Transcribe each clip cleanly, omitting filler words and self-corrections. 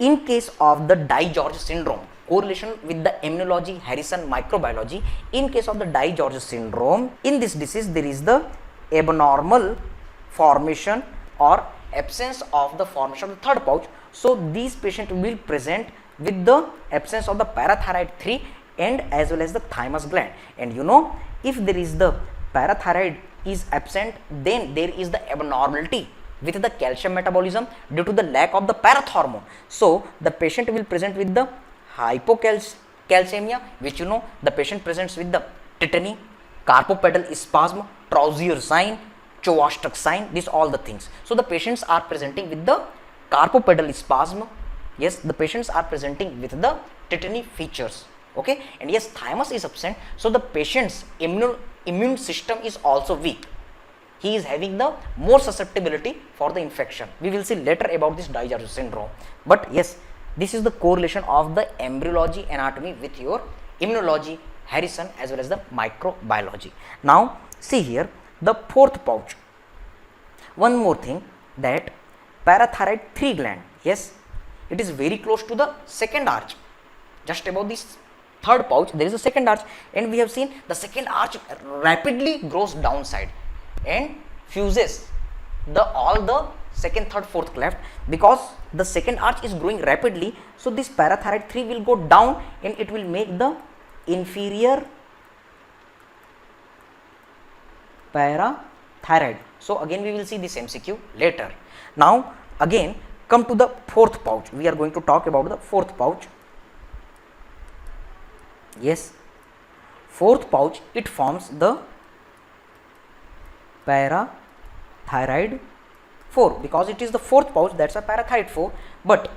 In case of the Dye-George syndrome, correlation with the immunology, Harrison microbiology. In case of the Dye-George syndrome, in this disease there is the abnormal formation or absence of the formation of the third pouch. So these patients will present with the absence of the parathyroid 3 and as well as the thymus gland. And you know, if there is the parathyroid is absent, then there is the abnormality with the calcium metabolism due to the lack of the parathormone. So the patient will present with the hypocalcemia, which you know the patient presents with the tetany, carpopedal spasm, Trousier sign, Chvostek sign, these all the things. So the patients are presenting with the carpopedal spasm. Yes, the patients are presenting with the tetany features. Okay, and yes, thymus is absent, so the patient's immune system is also weak. He is having the more susceptibility for the infection. We will see later about this Dye-George syndrome. But yes, this is the correlation of the embryology anatomy with your immunology, Harrison as well as the microbiology. Now see here the fourth pouch. One more thing, that parathyroid 3 gland, yes, it is very close to the second arch. Just above this third pouch there is a second arch, and we have seen the second arch rapidly grows downside and fuses the all the second, third, fourth cleft. Because the second arch is growing rapidly, so this parathyroid 3 will go down and it will make the inferior parathyroid. So again we will see this MCQ later. Now again come to the fourth pouch. We are going to talk about the fourth pouch. Yes, fourth pouch, it forms the parathyroid 4, because it is the fourth pouch, that's a parathyroid 4. But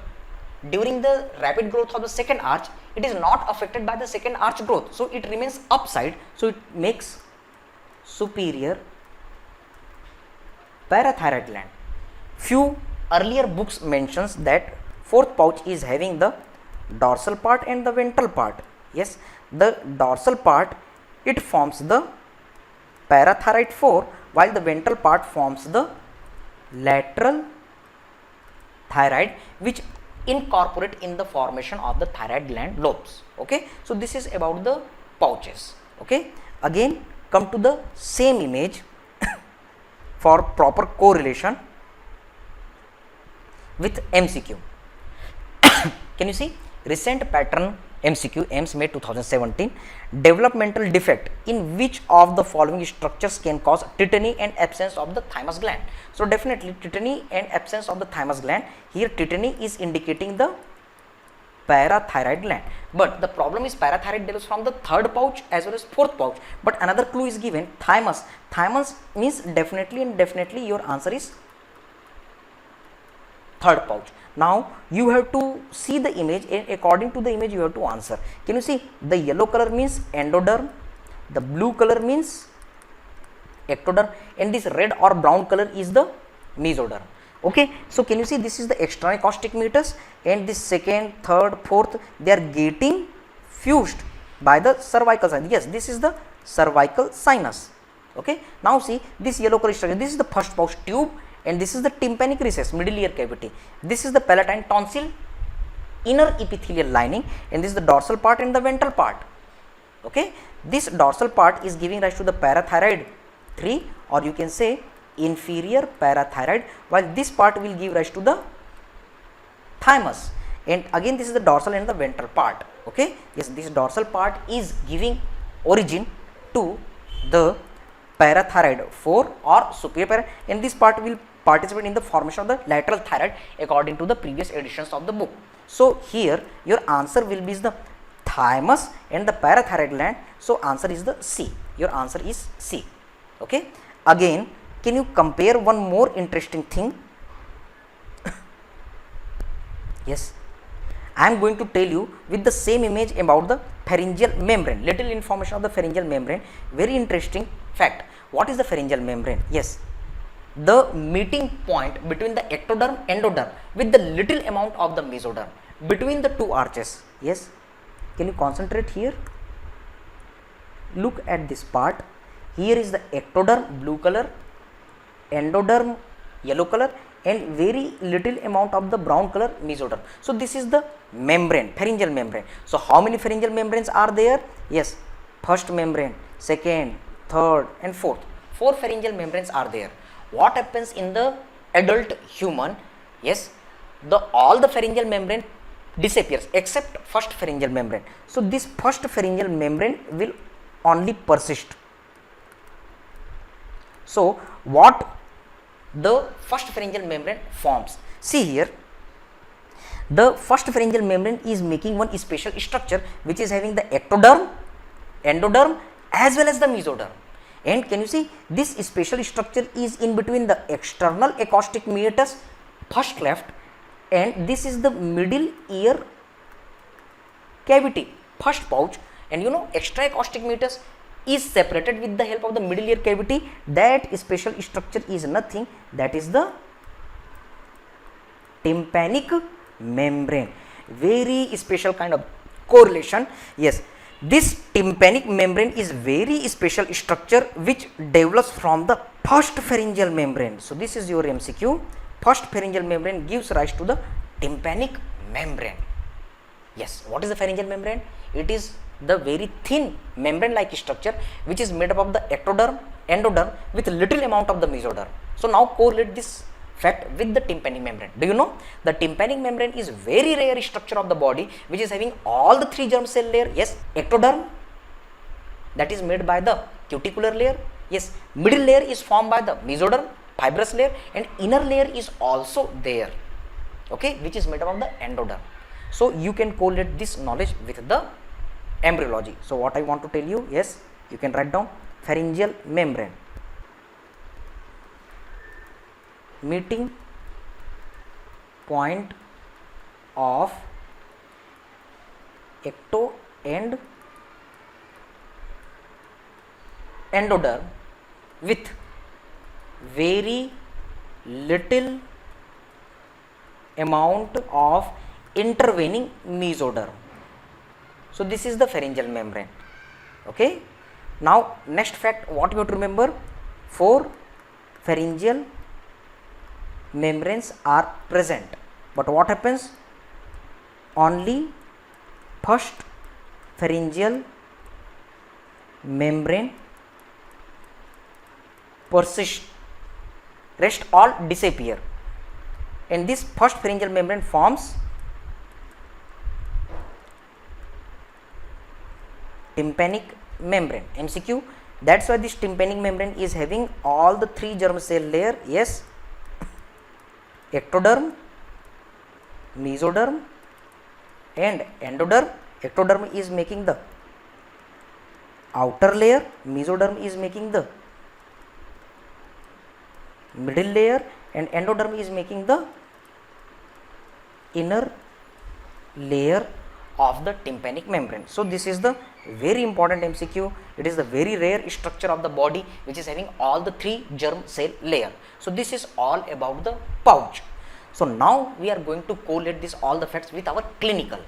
during the rapid growth of the second arch, it is not affected by the second arch growth, so it remains upside, so it makes superior parathyroid gland. Few earlier books mentions that fourth pouch is having the dorsal part and the ventral part. Yes, the dorsal part, it forms the parathyroid 4, while the ventral part forms the lateral thyroid, which incorporate in the formation of the thyroid gland lobes. Okay, so this is about the pouches. Okay, again come to the same image for proper correlation with MCQ. Can you see recent pattern MCQ, AIIMS May 2017, developmental defect in which of the following structures can cause tetany and absence of the thymus gland? So definitely tetany and absence of the thymus gland. Here tetany is indicating the parathyroid gland, but the problem is parathyroid develops from the third pouch as well as fourth pouch. But another clue is given, thymus. Thymus means definitely and definitely your answer is third pouch. Now you have to see the image, and according to the image you have to answer. Can you see the yellow color means endoderm, the blue color means ectoderm, and this red or brown color is the mesoderm. Okay, so can you see this is the extraneucostotic meatus, and this second, third, fourth, they are getting fused by the cervical sinus. Yes, this is the cervical sinus. Okay, now see this yellow color structure, this is the first pouch tube, and this is the tympanic recess, middle ear cavity. This is the palatine tonsil, inner epithelial lining, and this is the dorsal part and the ventral part. Okay, this dorsal part is giving rise to the parathyroid 3, or you can say inferior parathyroid, while this part will give rise to the thymus. And again this is the dorsal and the ventral part. Okay, yes, this dorsal part is giving origin to the parathyroid 4 or superior, and this part will participate in the formation of the lateral thyroid according to the previous editions of the book. So here your answer will be the thymus and the parathyroid gland. So answer is the C. Your answer is C. Okay. Again, can you compare one more interesting thing? Yes, I am going to tell you with the same image about the pharyngeal membrane. Little information of the pharyngeal membrane. Very interesting fact. What is the pharyngeal membrane? Yes, the meeting point between the ectoderm endoderm with the little amount of the mesoderm between the two arches. Yes, can you concentrate here? Look at this part. Here is the ectoderm blue color, endoderm yellow color, and very little amount of the brown color mesoderm. So this is the membrane, pharyngeal membrane. So how many pharyngeal membranes are there? Yes, first membrane, second, third and fourth. 4 pharyngeal membranes are there. What happens in the adult human? Yes, all the pharyngeal membrane disappears except first pharyngeal membrane. So this first pharyngeal membrane will only persist. So what the first pharyngeal membrane forms? See here, the first pharyngeal membrane is making one special structure which is having the ectoderm, endoderm as well as the mesoderm. And can you see this special structure is in between the external acoustic meatus, first left, and this is the middle ear cavity, first pouch. And you know, extra acoustic meatus is separated with the help of the middle ear cavity. That special structure is nothing, that is the tympanic membrane. Very special kind of correlation. Yes, this tympanic membrane is very special structure which develops from the first pharyngeal membrane. So this is your MCQ. First pharyngeal membrane gives rise to the tympanic membrane. Yes, what is the pharyngeal membrane? It is the very thin membrane like structure which is made up of the ectoderm, endoderm with little amount of the mesoderm. So now correlate this fact with the tympanic membrane. Do you know the tympanic membrane is very rare structure of the body which is having all the 3 germ cell layer? Yes, ectoderm, that is made by the cuticular layer. Yes, middle layer is formed by the mesoderm, fibrous layer, and inner layer is also there, okay, which is made up of the endoderm. So you can correlate this knowledge with the embryology. So what I want to tell you, yes, you can write down pharyngeal membrane, meeting point of ecto and endoderm with very little amount of intervening mesoderm. So this is the pharyngeal membrane. Okay. Now next fact, what you have to remember, 4 pharyngeal membranes are present, but what happens? Only first pharyngeal membrane persists, rest all disappear, and this first pharyngeal membrane forms tympanic membrane. MCQ, that's why this tympanic membrane is having all the 3 germ cell layer. Yes, ectoderm, mesoderm and endoderm. Ectoderm is making the outer layer, mesoderm is making the middle layer, and endoderm is making the inner layer of the tympanic membrane. So this is the very important MCQ. It is the very rare structure of the body which is having all the 3 germ cell layer. So this is all about the pouch. So now we are going to correlate this all the facts with our clinical.